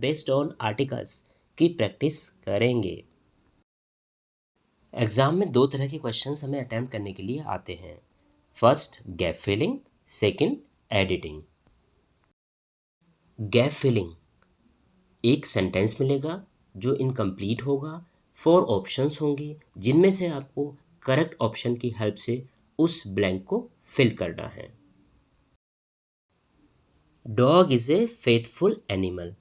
Based on articles की practice करेंगे। Exam में दो तरह के क्वेश्चंस हमें अटैम्प्ट करने के लिए आते हैं। First gap filling, second editing. Gap filling, एक सेंटेंस मिलेगा जो इनकम्प्लीट होगा, 4 ऑप्शंस होंगे जिनमें से आपको करेक्ट ऑप्शन की हेल्प से उस ब्लैंक को फिल करना है। Dog is a faithful animal.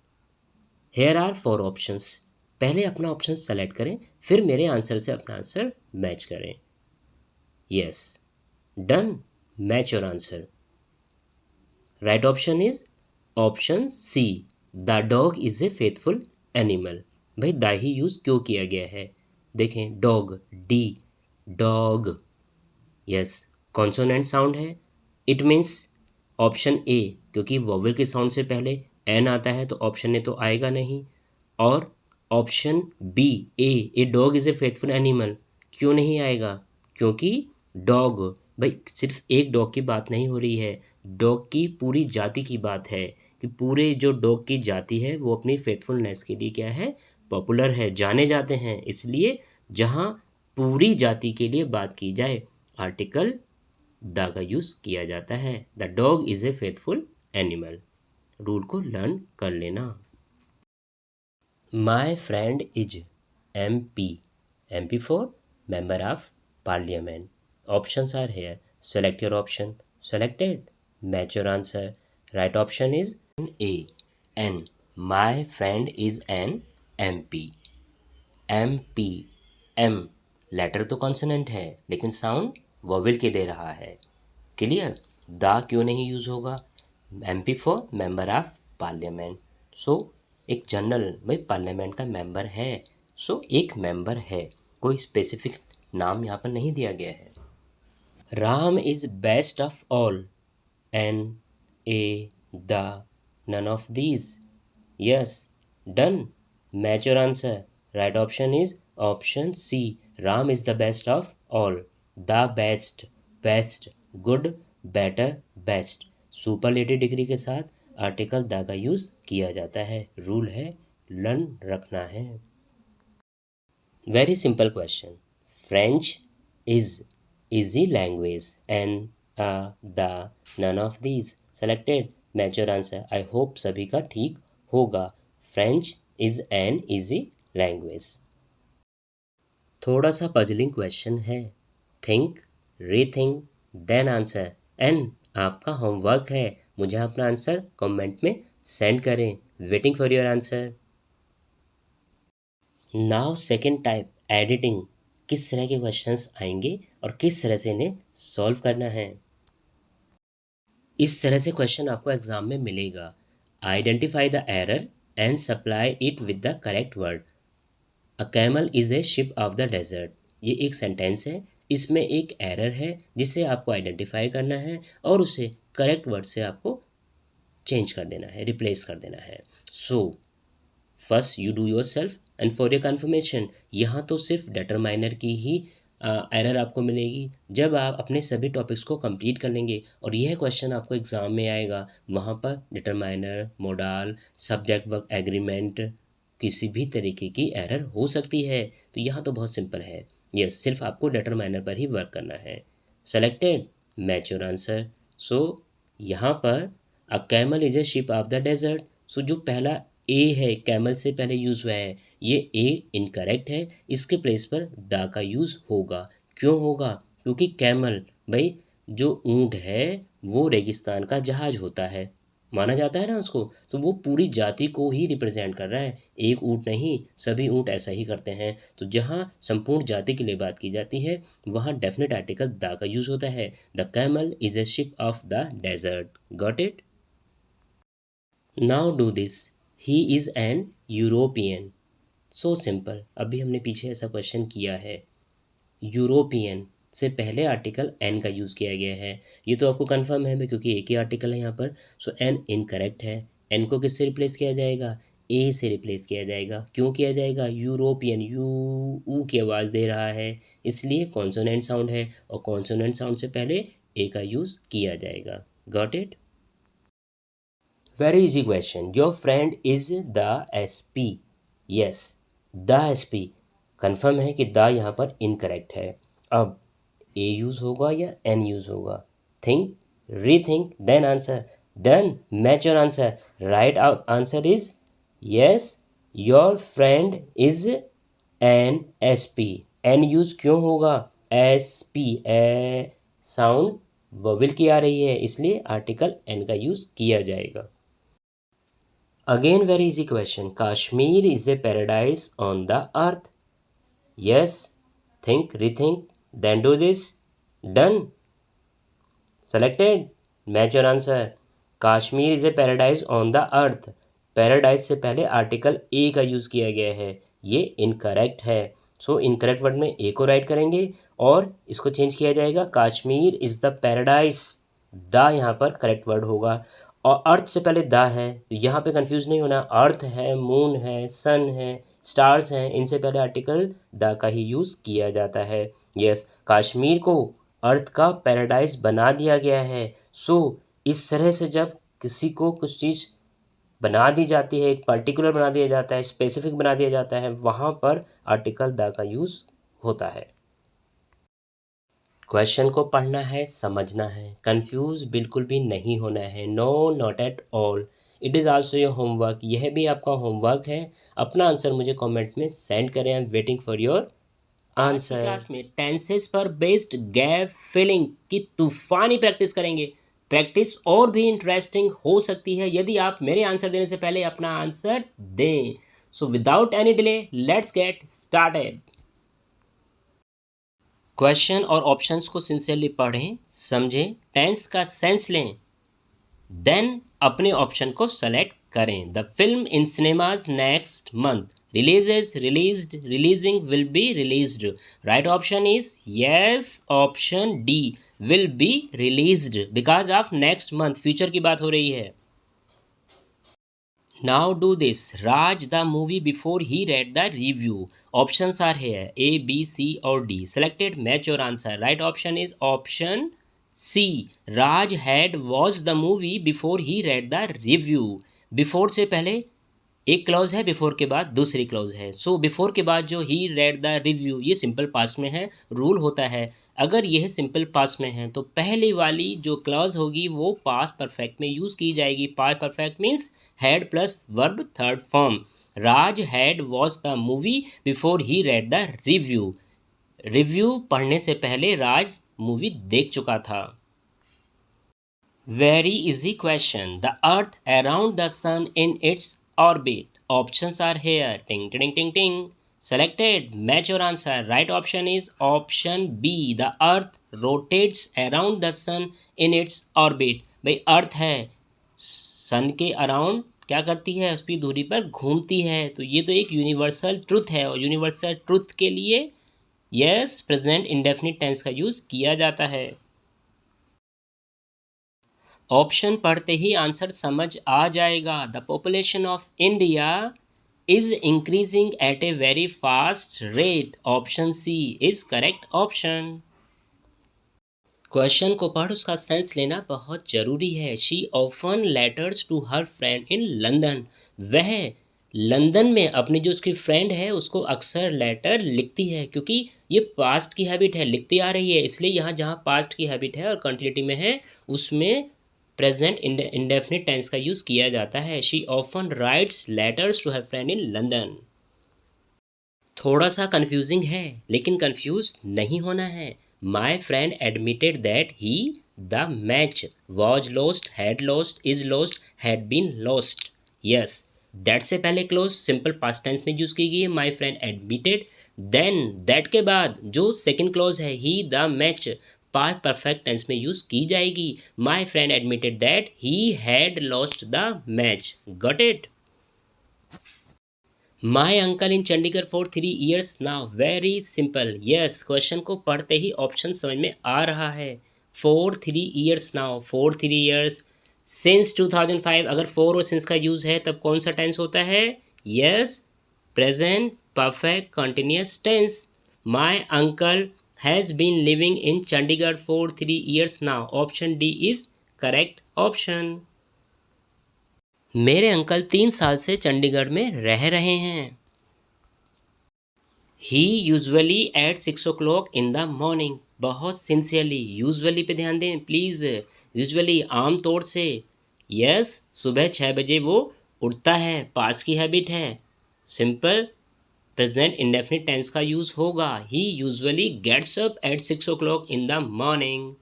Here are 4 options. पहले अपना ऑप्शन सेलेक्ट करें, फिर मेरे आंसर से अपना आंसर मैच करें। Yes, done, match your answer. Right option is option C, the dog is a faithful animal. भाई द ही यूज क्यों किया गया है? देखें, dog, D, dog, yes, consonant sound है। इट मीन्स ऑप्शन ए, क्योंकि वोवेल के साउंड से पहले एन आता है तो ऑप्शन ए तो आएगा नहीं। और option B, a dog is a faithful animal, क्यों नहीं आएगा? क्योंकि डॉग, भाई सिर्फ एक डॉग की बात नहीं हो रही है, डॉग की पूरी जाति की बात है कि पूरे जो डॉग की जाति है वो अपनी फेथफुलनेस के लिए क्या है, पॉपुलर है, जाने जाते हैं। इसलिए जहाँ पूरी जाति के लिए बात की जाए, आर्टिकल द का यूज़ किया जाता है। The dog is a faithful animal. Rule को लर्न कर लेना। My friend is MP, MP for member of parliament. Options are here, select your option. Selected, match your answer. Right option is A, an, my friend is an MP। MP, M, letter तो consonant है लेकिन sound vowel के दे रहा है। Clear? The क्यों नहीं use होगा? MP for member of parliament. So एक जनरल, भाई पार्लियामेंट का मेंबर है, सो एक मेंबर है, कोई स्पेसिफिक नाम यहाँ पर नहीं दिया गया है। Ram is best of all, an, a, the, none of these. Yes, done, match your answer. Right option is option C, Ram is the best of all. The best, best, good, better, best, superlative degree के साथ article the का use किया जाता है। Rule है, learn रखना है। Very simple question. French is easy language, an, the, none of these. Selected, match your answer. I hope सभी का ठीक होगा। French is an easy language. थोड़ा सा पजलिंग क्वेश्चन है। Think, rethink, then answer. And आपका होमवर्क है, मुझे अपना आंसर कमेंट में सेंड करें। Waiting for your answer. Now second type, editing. किस तरह के क्वेश्चंस आएंगे और किस तरह से इन्हें सॉल्व करना है। इस तरह से क्वेश्चन आपको एग्जाम में मिलेगा। Identify the error and supply it with the correct word. A camel is a ship of the desert. ये एक सेंटेंस है, इसमें एक एरर है जिसे आपको आइडेंटिफाई करना है और उसे करेक्ट वर्ड से आपको चेंज कर देना है, रिप्लेस कर देना है। So first you do your self and for your conformation, यहाँ तो सिर्फ डिटरमाइनर की ही एरर आपको मिलेगी। जब आप अपने सभी टॉपिक्स को कंप्लीट कर लेंगे और यह क्वेश्चन आपको एग्जाम में आएगा, वहाँ पर determiner, modal, subject verb agreement, किसी भी तरीके की एरर हो सकती है। तो यहाँ तो बहुत सिंपल है। यस, सिर्फ आपको डिटरमाइनर पर ही वर्क करना है। Selected, match your answer. So यहाँ पर a camel is a ship of the desert. So जो पहला ए है, कैमल से पहले यूज़ हुआ है, ये ए इनकरेक्ट है, इसके प्लेस पर द का यूज़ होगा। क्यों होगा? क्योंकि कैमल, भाई जो ऊँट है वो रेगिस्तान का जहाज होता है, माना जाता है ना उसको, तो वो पूरी जाति को ही रिप्रेजेंट कर रहा है, एक ऊँट नहीं, सभी ऊँट ऐसा ही करते हैं। तो जहाँ संपूर्ण जाति के लिए बात की जाती है वहाँ डेफिनेट आर्टिकल द का यूज़ होता है। The camel is a ship of the desert. Got it? Now do this. He is an European. So simple, अभी हमने पीछे ऐसा क्वेश्चन किया है। यूरोपियन से पहले आर्टिकल एन का यूज़ किया गया है। ये तो आपको कंफर्म है क्योंकि एक ही आर्टिकल है यहाँ पर। सो एन इनकरेक्ट है। एन को किससे रिप्लेस किया जाएगा? ए से रिप्लेस किया जाएगा। क्यों किया जाएगा? यूरोपियन, यू ऊ की आवाज़ दे रहा है, इसलिए कॉन्सोनेंट साउंड है और कॉन्सोनेंट साउंड से पहले ए का यूज़ किया जाएगा। Got it? Very easy question. Your friend is the SP. Yes, the SP. Confirm है कि द यहाँ पर इनकरेक्ट है. अब ए यूज होगा या एन यूज होगा? Think, rethink, then answer. Done. Match your answer. Right answer is yes, your friend is an S P. An use क्यों होगा? S P a sound vowel की आ रही है, इसलिए आर्टिकल एन का यूज किया जाएगा. Again, very easy question. Kashmir is a paradise on the earth. Yes. Think, rethink, then do this. Done. Selected. Match your answer. Kashmir is a paradise on the earth. Paradise से पहले article a का use किया गया है, ये incorrect है. So incorrect word में ए को राइट करेंगे और इसको चेंज किया जाएगा. Kashmir is the paradise. The यहाँ पर करेक्ट वर्ड होगा. और अर्थ से पहले द है, तो यहाँ पे कंफ्यूज नहीं होना. अर्थ है, मून है, सन है, स्टार्स हैं, इनसे पहले आर्टिकल द का ही यूज़ किया जाता है. यस, काश्मीर को अर्थ का पैराडाइज बना दिया गया है. सो इस तरह से जब किसी को कुछ चीज़ बना दी जाती है, एक पर्टिकुलर बना दिया जाता है, स्पेसिफिक बना दिया जाता है, वहाँ पर आर्टिकल द का यूज़ होता है. क्वेश्चन को पढ़ना है, समझना है, कंफ्यूज बिल्कुल भी नहीं होना है. No, not at all. It is also your homework. यह भी आपका होमवर्क है. अपना आंसर मुझे कमेंट में सेंड करें. I am waiting for your answer. Class में टेंसेस पर बेस्ड गैप फिलिंग की तूफानी प्रैक्टिस करेंगे. प्रैक्टिस और भी इंटरेस्टिंग हो सकती है यदि आप मेरे आंसर देने से पहले अपना आंसर दें. सो without any delay let's get started. Question और ऑप्शंस को सिंसियरली पढ़ें, समझें, टेंस का सेंस लें, देन अपने ऑप्शन को सेलेक्ट करें. The film in cinemas next month. Releases, released, releasing, will be released. Right option is yes, option D, will be released because of next month. Future की बात हो रही है. Now do this. Raj the movie before he read the review. Options are here A, B, C or D. Selected. Match your answer. Right option is option C. Raj had watched the movie before he read the review. Before से पहले एक clause है, before के बाद दूसरी clause है. So before के बाद जो ही रेड द रिव्यू, ये सिंपल पास्ट में है. रूल होता है अगर यह सिंपल पास्ट में है तो पहले वाली जो क्लॉज होगी वो पास्ट परफेक्ट में यूज़ की जाएगी. Past perfect means had plus verb third form. Raj had watch the movie before he read the review. Review पढ़ने से पहले राज मूवी देख चुका था. Very easy question. The earth around the sun in its orbit. Options are here. Ting, ting, ting, ting. Selected. Match your answer. Right option is option B. The earth rotates around the sun in its orbit. भाई अर्थ है, सन के around क्या करती है, उसकी दूरी पर घूमती है. तो ये तो एक यूनिवर्सल ट्रुथ है और यूनिवर्सल ट्रुथ के लिए यस प्रेजेंट इंडेफिनिट टेंस का यूज़ किया जाता है. ऑप्शन पढ़ते ही आंसर समझ आ जाएगा. The population of India is increasing at a very fast rate. Option C is correct option. Question को पढ़ उसका सेंस लेना बहुत जरूरी है. She often letters to her friend in London. वह लंदन में अपनी जो उसकी फ्रेंड है उसको अक्सर लेटर लिखती है, क्योंकि ये पास्ट की हैबिट है, लिखती आ रही है. इसलिए यहाँ जहाँ पास्ट की हैबिट है और कंटिन्यूटी में है उसमें प्रेजेंट इंडेफिनिट टेंस का यूज़ किया जाता है. She often writes letters to her friend in London. थोड़ा सा कंफ्यूजिंग है लेकिन कंफ्यूज नहीं होना है. My friend admitted that he the match was lost, had lost, is lost, had been lost. Yes, that से पहले क्लोज सिंपल पास्ट टेंस में यूज़ की गई है. My friend admitted. Then that के बाद जो सेकेंड क्लोज है ही the match past perfect tense में यूज़ की जाएगी. My friend admitted that he had lost the match. Got it. My uncle in Chandigarh for 3 years now. Very simple. Yes, question को पढ़ते ही ऑप्शन समझ में आ रहा है. For 3 years now, for 3 years. Since 2005. अगर फॉर और सिंस का यूज़ है तब कौन सा टेंस होता है? Yes, present perfect continuous tense. My uncle has been living in Chandigarh for 3 years now. Option D is correct option. मेरे अंकल 3 साल से चंडीगढ़ में रह रहे हैं। He usually at 6 o'clock in the morning. बहुत सिंसियरली, यूजुअली पे ध्यान दें प्लीज़। यूजुअली आम तौर से। यस, सुबह 6 बजे वो उठता है, पास की हैबिट है। सिंपल प्रेजेंट इंडेफिनिट टेंस का यूज़ होगा। He usually gets up at 6 o'clock in the morning.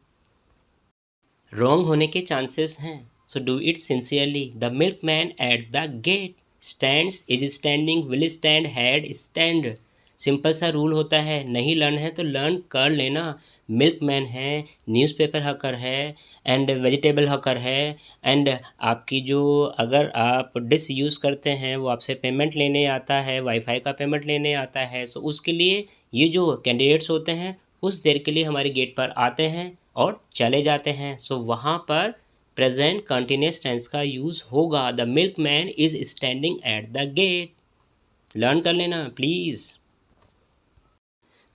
Wrong होने के चांसेस हैं, so do it sincerely. The milkman at the gate. Stands, is standing, will stand, had stand. Simple सा rule होता है, नहीं learn है तो लर्न कर लेना। मिल्कमैन है, न्यूज़पेपर हकर है, एंड वेजिटेबल हकर है, एंड आपकी जो अगर आप डिश यूज़ करते हैं वो आपसे पेमेंट लेने आता है, वाईफाई का पेमेंट लेने आता है, सो उसके लिए ये जो कैंडिडेट्स होते हैं कुछ देर के लिए हमारे गेट पर आते हैं और चले जाते हैं। सो वहाँ पर प्रेजेंट कंटिन्यूस टेंस का यूज़ होगा। The milkman is standing at the gate. Learn कर लेना प्लीज़।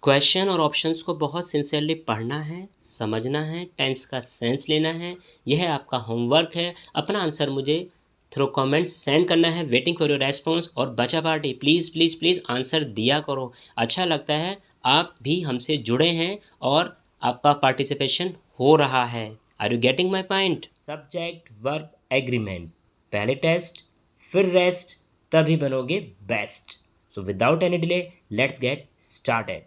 क्वेश्चन और ऑप्शंस को बहुत सिंसियरली पढ़ना है, समझना है, टेंस का सेंस लेना है। यह आपका होमवर्क है। अपना आंसर मुझे थ्रू कमेंट सेंड करना है। Waiting for your response. और बचा party please please please answer दिया करो। अच्छा लगता है आप भी हमसे जुड़े हैं और आपका पार्टिसिपेशन हो रहा है। Are you getting my point? Subject verb agreement, पहले टेस्ट फिर रेस्ट, तभी बनोगे best. So without any delay let's get started.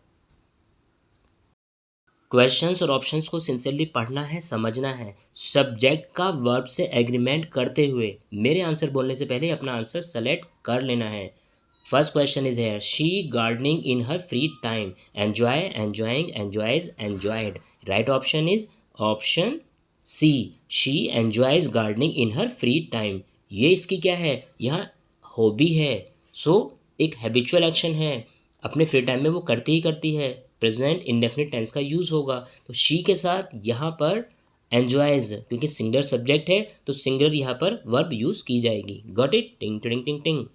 Questions और ऑप्शंस को सिंसियरली पढ़ना है, समझना है। सब्जेक्ट का वर्ब से एग्रीमेंट करते हुए मेरे आंसर बोलने से पहले अपना आंसर सेलेक्ट कर लेना है। फर्स्ट क्वेश्चन इज है, she gardening in her free time. Enjoy, enjoying, enjoys, enjoyed. Right option is option C, she enjoys gardening in her free time. ये इसकी क्या है, यहाँ हॉबी है। सो एक हैबिचुअल एक्शन है, अपने फ्री टाइम में वो करती ही करती है। प्रेजेंट इंडेफिनिट टेंस का यूज़ होगा, तो शी के साथ यहाँ पर एंजॉयज, क्योंकि सिंगुलर सब्जेक्ट है तो सिंगुलर यहाँ पर वर्ब यूज़ की जाएगी। Got it? टिंग टिंग टिंग टिंग।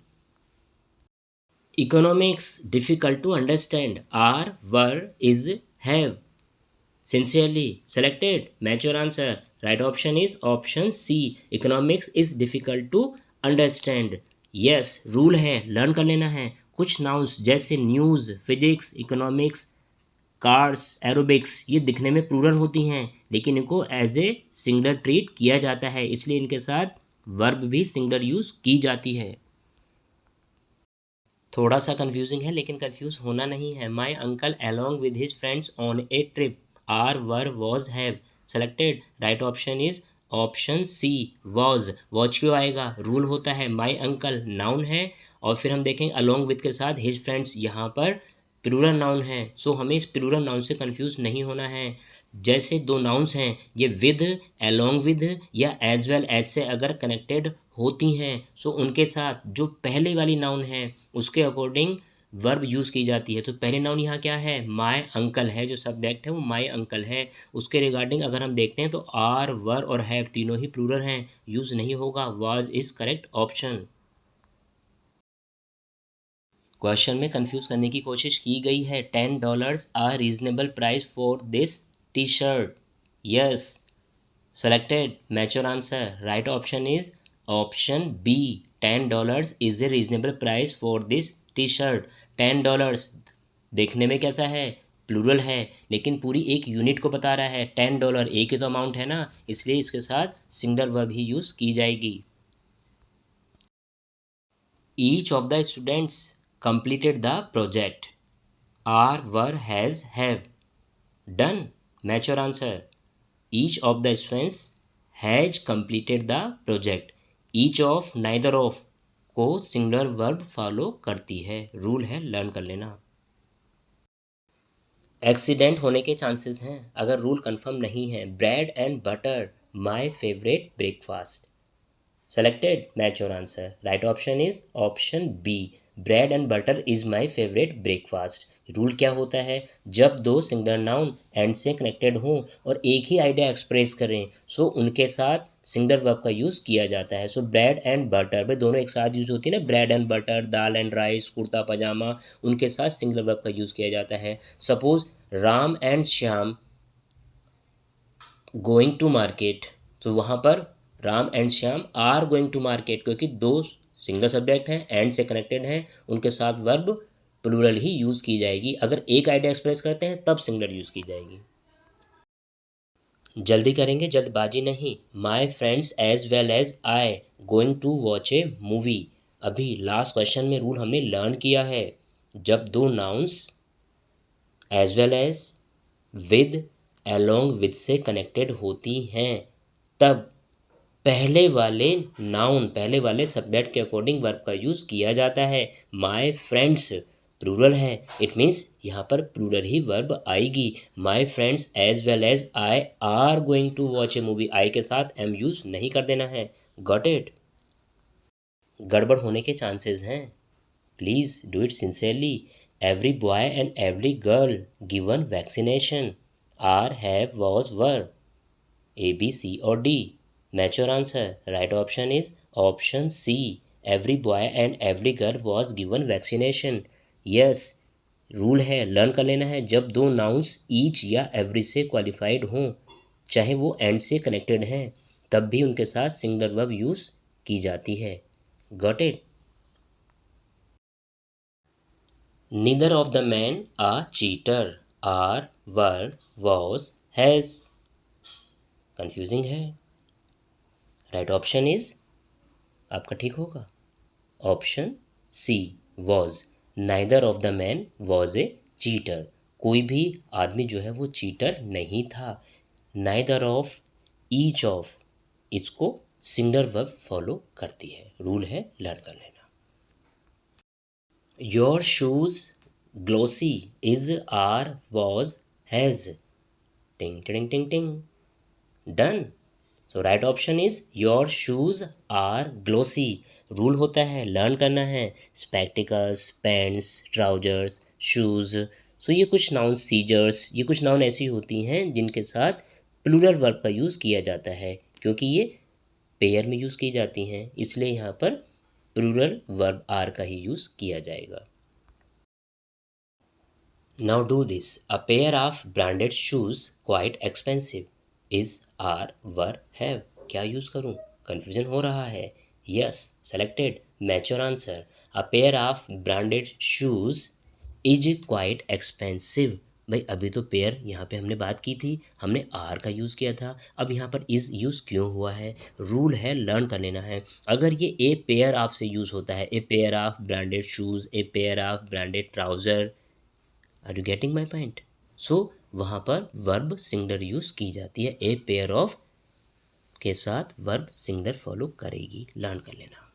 Economics difficult to understand. Are, were, is, have. Sincerely selected. Match your answer. Right option is option C. Economics is difficult to understand. Yes, rule है, लर्न कर लेना है। कुछ नाउन्स जैसे news, physics, economics, cars, aerobics, ये दिखने में plural होती हैं लेकिन इनको एज ए सिंगुलर ट्रीट किया जाता है, इसलिए इनके साथ वर्ब भी सिंगुलर यूज़ की जाती है। थोड़ा सा कंफ्यूजिंग है लेकिन कंफ्यूज होना नहीं है। My uncle along with his friends on a trip. Are, were, was, have. Selected. Right option is option C, was. Watch क्यों आएगा? रूल होता है, माई अंकल नाउन है और फिर हम देखें अलॉन्ग विद के साथ हिज फ्रेंड्स, यहाँ पर प्लूरल नाउन है। सो हमें इस प्लूरल नाउन से कंफ्यूज नहीं होना है। जैसे दो नाउन्स हैं, ये विद, अलॉन्ग विद या एज वेल एज से अगर कनेक्टेड होती हैं सो उनके साथ जो पहले वाली नाउन है उसके अकॉर्डिंग वर्ब यूज़ की जाती है। तो पहले नाउन यहाँ क्या है? माय अंकल है, जो सब्जेक्ट है वो माय अंकल है। उसके रिगार्डिंग अगर हम देखते हैं तो आर, वर और हैव तीनों ही प्लूरल हैं, यूज़ नहीं होगा। Was is correct option. Question में कंफ्यूज करने की कोशिश की गई है। $10 are reasonable price for this T shirt. Yes, selected. Match your answer. Right option is option B. $10 is a reasonable price for this T-shirt. $10 देखने में कैसा है? प्लूरल है लेकिन पूरी एक यूनिट को बता रहा है। $10 एक ही तो अमाउंट है ना, इसलिए इसके साथ सिंगुलर वर्ब ही यूज़ की जाएगी। Each of the students completed the project. Are, were, has, have. Done. Match your answer. Each of the students has completed the project. Each of, neither of को singular verb follow करती है, rule है, learn कर लेना। Accident होने के chances हैं अगर रूल कंफर्म नहीं है। Bread and butter my favourite breakfast. Selected. Match your answer. Right option is option B, bread and butter is my favourite breakfast. Rule क्या होता है? जब दो सिंगुलर नाउन एंड से कनेक्टेड हों और एक ही आइडिया एक्सप्रेस करें सो उनके साथ सिंगुलर वर्ब का यूज़ किया जाता है। सो ब्रेड एंड बटर, भाई दोनों एक साथ यूज़ होती है ना, bread and butter, dal and rice, kurta pajama, उनके साथ सिंगुलर वर्ब का यूज़ किया जाता है। Suppose Ram and Shyam going to market, तो वहाँ पर Ram and Shyam are going to market, क्योंकि दो सिंगल सब्जेक्ट हैं, एंड से कनेक्टेड हैं, उनके साथ वर्ब प्लूरल ही यूज़ की जाएगी। अगर एक आइडिया एक्सप्रेस करते हैं तब सिंगुलर यूज़ की जाएगी। जल्दी करेंगे, जल्दबाजी नहीं। My friends as well as I going to watch a movie. अभी लास्ट क्वेश्चन में रूल हमने लर्न किया है, जब दो nouns as well as, with, along with से कनेक्टेड होती हैं तब पहले वाले नाउन, पहले वाले सब्जेक्ट के अकॉर्डिंग वर्ब का यूज़ किया जाता है। माई फ्रेंड्स प्लूरल है, इट मीन्स यहाँ पर प्लूरल ही वर्ब आएगी। My friends as well as I are going to watch a movie, I के साथ एम यूज़ नहीं कर देना है। Got it? गड़बड़ होने के चांसेस हैं, please do it sincerely. Every boy and every girl given vaccination, are, have, was, were, A, B, C or D? Match your answer. Right option is option C. Every boy and every girl was given vaccination. Yes, rule है, learn कर लेना है। जब दो nouns each या every से qualified हों, चाहे वो एंड से कनेक्टेड हैं, तब भी उनके साथ सिंगुलर वर्ब यूज़ की जाती है। Got it? Neither of the men are cheater, are, were, was, has। Confusing है। राइट ऑप्शन इज, आपका ठीक होगा, option C, was. Neither of the man was a cheater, कोई भी आदमी जो है वो चीटर नहीं था। नाइदर ऑफ, ईच ऑफ, इसको सिंगुलर वर्ब फॉलो करती है, रूल है, लर्न कर लेना। Your shoes glossy is, are, was, has. टिंग टिंग टिंग टिंग, done. So right option is your shoes are glossy. Rule होता है, लर्न करना है। Spectacles, pants, trousers, shoes. So ये कुछ नाउन, सीजर्स, ये कुछ नाउन ऐसी होती हैं जिनके साथ प्लूरल वर्ब का यूज़ किया जाता है, क्योंकि ये पेयर में यूज़ की जाती हैं, इसलिए यहाँ पर प्लूरल वर्ब आर का ही यूज़ किया जाएगा। Now do this. A pair of branded shoes quite expensive, is, are, were, have. क्या यूज़ करूँ? कन्फ्यूजन हो रहा है। Yes, selected, match your answer. A pair of branded shoes is quite expensive. भाई अभी तो पेयर यहाँ पे हमने बात की थी, हमने आर का यूज़ किया था, अब यहाँ पर इज़ यूज़ क्यों हुआ है? रूल है, लर्न कर लेना है। अगर ये ए पेयर ऑफ से यूज़ होता है, a pair of branded shoes, a pair of branded trouser, are you getting my point? So वहाँ पर वर्ब सिंगुलर यूज़ की जाती है, ए पेयर ऑफ के साथ वर्ब सिंगुलर फॉलो करेगी, लर्न कर लेना।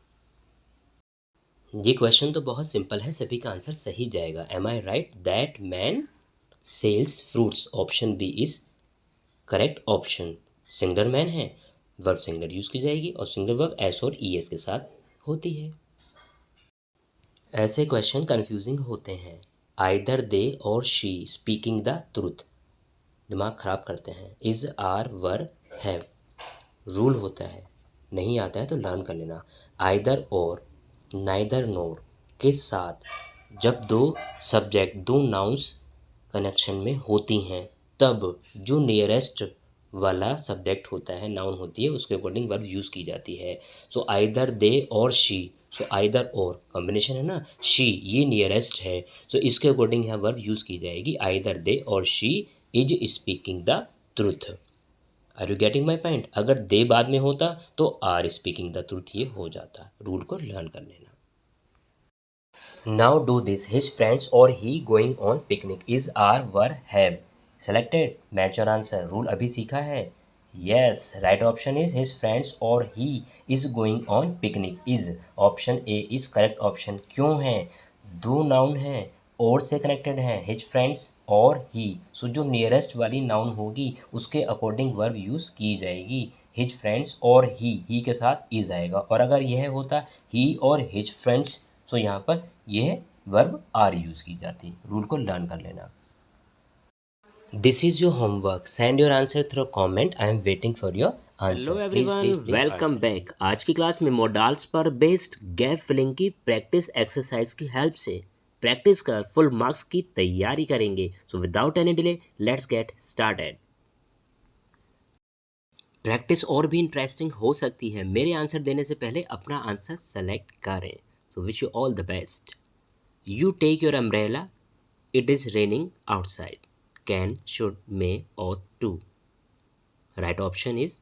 ये क्वेश्चन तो बहुत सिंपल है, सभी का आंसर सही जाएगा। Am I right that man sells fruits? Option B is correct option. Singular man है, वर्ब सिंगुलर यूज़ की जाएगी और सिंगुलर वर्ब एस और ई एस के साथ होती है। ऐसे क्वेश्चन कंफ्यूजिंग होते हैं। आइदर दे और शी स्पीकिंग द ट्रुथ, दिमाग ख़राब करते हैं। Is, are, were, have. Rule होता है, नहीं आता है तो लर्न कर लेना। आइदर और, नाइदर नोर के साथ जब दो सब्जेक्ट, दो नाउन्स कनेक्शन में होती हैं तब जो नियरेस्ट वाला सब्जेक्ट होता है, नाउन होती है, उसके अकॉर्डिंग वर्ब यूज़ की जाती है। सो आइदर दे और शी, सो आइदर और कॉम्बिनेशन है ना, शी ये नियरेस्ट है, सो इसके अकॉर्डिंग यहाँ वर्ब यूज़ की जाएगी। आइदर दे और she is speaking the truth. Are you getting my point? अगर दे बाद में होता तो आर स्पीकिंग द ट्रूथ ये हो जाता। रूल को लर्न कर लेना। Now do this. His friends और he going on picnic, is, are, were, have. Selected, match your answer. Rule अभी सीखा है। Yes, right option is his friends और he is going on picnic, is. Option A is correct option. क्यों है? दो noun हैं और से कनेक्टेड हैं, हिज फ्रेंड्स और ही। सो जो नियरेस्ट वाली नाउन होगी उसके अकॉर्डिंग वर्ब यूज़ की जाएगी। हिज फ्रेंड्स और ही के साथ इज आएगा, और अगर यह होता ही और हिज फ्रेंड्स, सो यहाँ पर यह वर्ब आर यूज़ की जाती। रूल को लर्न कर लेना। This is your homework, send your answer through comment, I am waiting for your answer. Hello everyone, welcome back. आज की क्लास में मॉडल्स पर बेस्ड गैप फिलिंग की प्रैक्टिस एक्सरसाइज की हेल्प से प्रैक्टिस कर फुल मार्क्स की तैयारी करेंगे। सो without any delay let's get started. Practice और भी इंटरेस्टिंग हो सकती है। मेरे आंसर देने से पहले अपना आंसर सेलेक्ट करें। So wish you all the best. You take your umbrella, it is raining outside. Can, should, may ought to. Right option is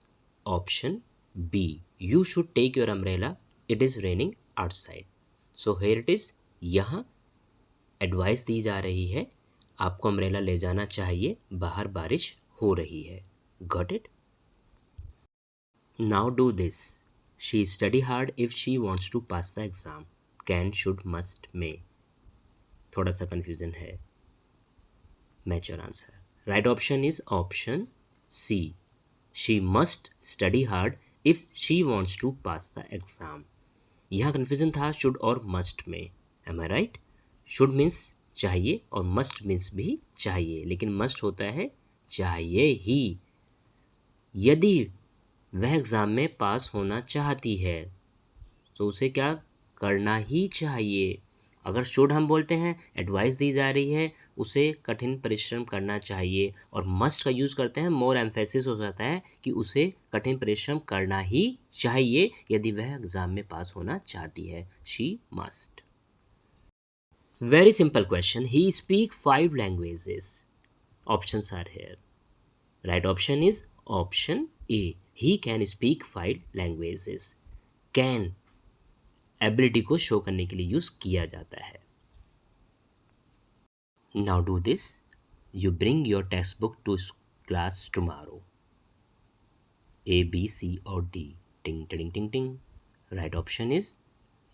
option B, you should take your umbrella, it is raining outside. So here it is, यहाँ advice दी जा रही है, आपको umbrella ले जाना चाहिए, बाहर बारिश हो रही है। Got it? Now do this. She study hard if she wants to pass the exam. Can, should, must, may. थोड़ा सा कन्फ्यूजन है। Match your answer. Right option is option C, she must study hard if she wants to pass the exam. यहाँ confusion था should और must में। Am I right? Should means चाहिए और must means भी चाहिए, लेकिन मस्ट होता है चाहिए ही। यदि वह एग्ज़ाम में पास होना चाहती है तो उसे क्या करना ही चाहिए। अगर शुड हम बोलते हैं, एडवाइस दी जा रही है, उसे कठिन परिश्रम करना चाहिए। और मस्ट का यूज़ करते हैं, मोर एम्फेसिस हो जाता है कि उसे कठिन परिश्रम करना ही चाहिए यदि वह एग्ज़ाम में पास होना चाहती है। She must. Very simple question. He speak 5 languages. Options are here. Right option is option A, he can speak 5 languages. Can ability को शो करने के लिए यूज किया जाता है। Now do this. You bring your textbook to class tomorrow. A, B, C और D. टिंग टिंग टिंग टिंग। Right option is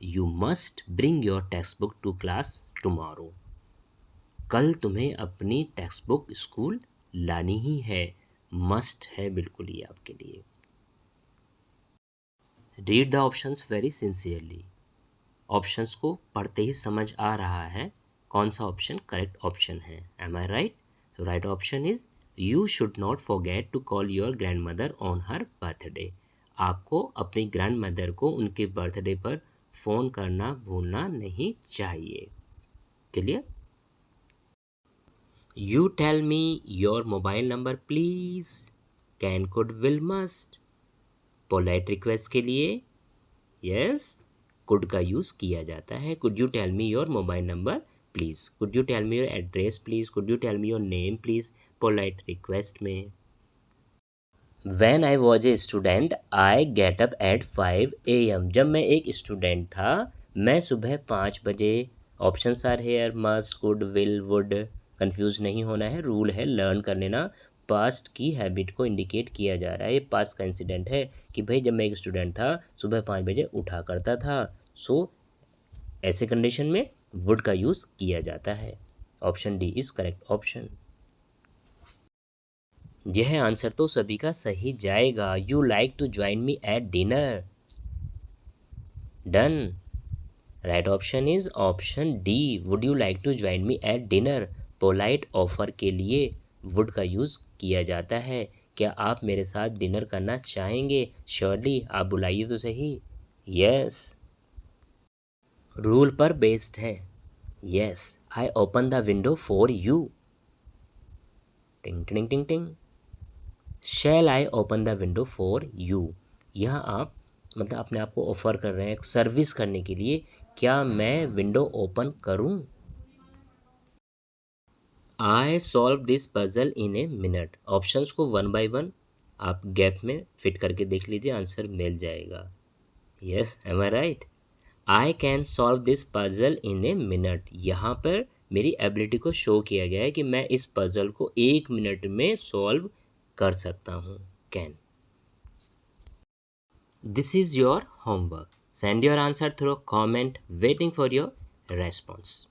you must bring your textbook to class tomorrow. कल तुम्हें अपनी टेक्स्ट बुक स्कूल लानी ही है। मस्ट है बिल्कुल ये आपके लिए। Read the options very sincerely. Options को पढ़ते ही समझ आ रहा है कौन सा ऑप्शन करेक्ट ऑप्शन है। Am I right? तो right option is you should not forget to call your grandmother on her birthday. आपको अपनी ग्रैंड मदर को उनके बर्थडे पर फ़ोन करना भूलना नहीं चाहिए। Clear? You tell me your mobile number please. Can, could, will, must. Polite request के लिए यस, कुड का यूज़ किया जाता है। Could you tell me your mobile number please, could you tell me your address please, could you tell me your name please, polite request में। When I was a student I get up at 5 AM। जब मैं एक student था मैं सुबह 5 बजे। Options are here, must, could, will, would. Confuse नहीं होना है, रूल है, लर्न कर लेना। पास्ट की हैबिट को इंडिकेट किया जा रहा है। ये पास्ट का इंसिडेंट है कि भाई जब मैं एक स्टूडेंट था सुबह 5 बजे उठा करता था। सो ऐसे कंडीशन में वुड का यूज़ किया जाता है। Option D is correct option. यह आंसर तो सभी का सही जाएगा। You like to join me at dinner. Done. Right option is option D, would you like to join me at dinner. Polite offer के लिए वुड का यूज़ किया जाता है। क्या आप मेरे साथ डिनर करना चाहेंगे? श्योरली, आप बुलाइए तो सही। यस। रूल पर बेस्ड है। Yes, I open the window for you. टिंग टिंग टिंग टिंग। Shall I open the window for you. यहाँ आप मतलब अपने आप को ऑफर कर रहे हैं सर्विस करने के लिए। क्या मैं विंडो ओपन करूँ? I solve this puzzle in a minute. Options को वन बाय वन आप गैप में फिट करके देख लीजिए, आंसर मिल जाएगा। Yes, am I right? I can solve this puzzle in a minute. यहाँ पर मेरी एबिलिटी को शो किया गया है कि मैं इस पजल को 1 मिनट में सॉल्व कर सकता हूँ। Can. This is your homework. Send your answer through comment, waiting for your response.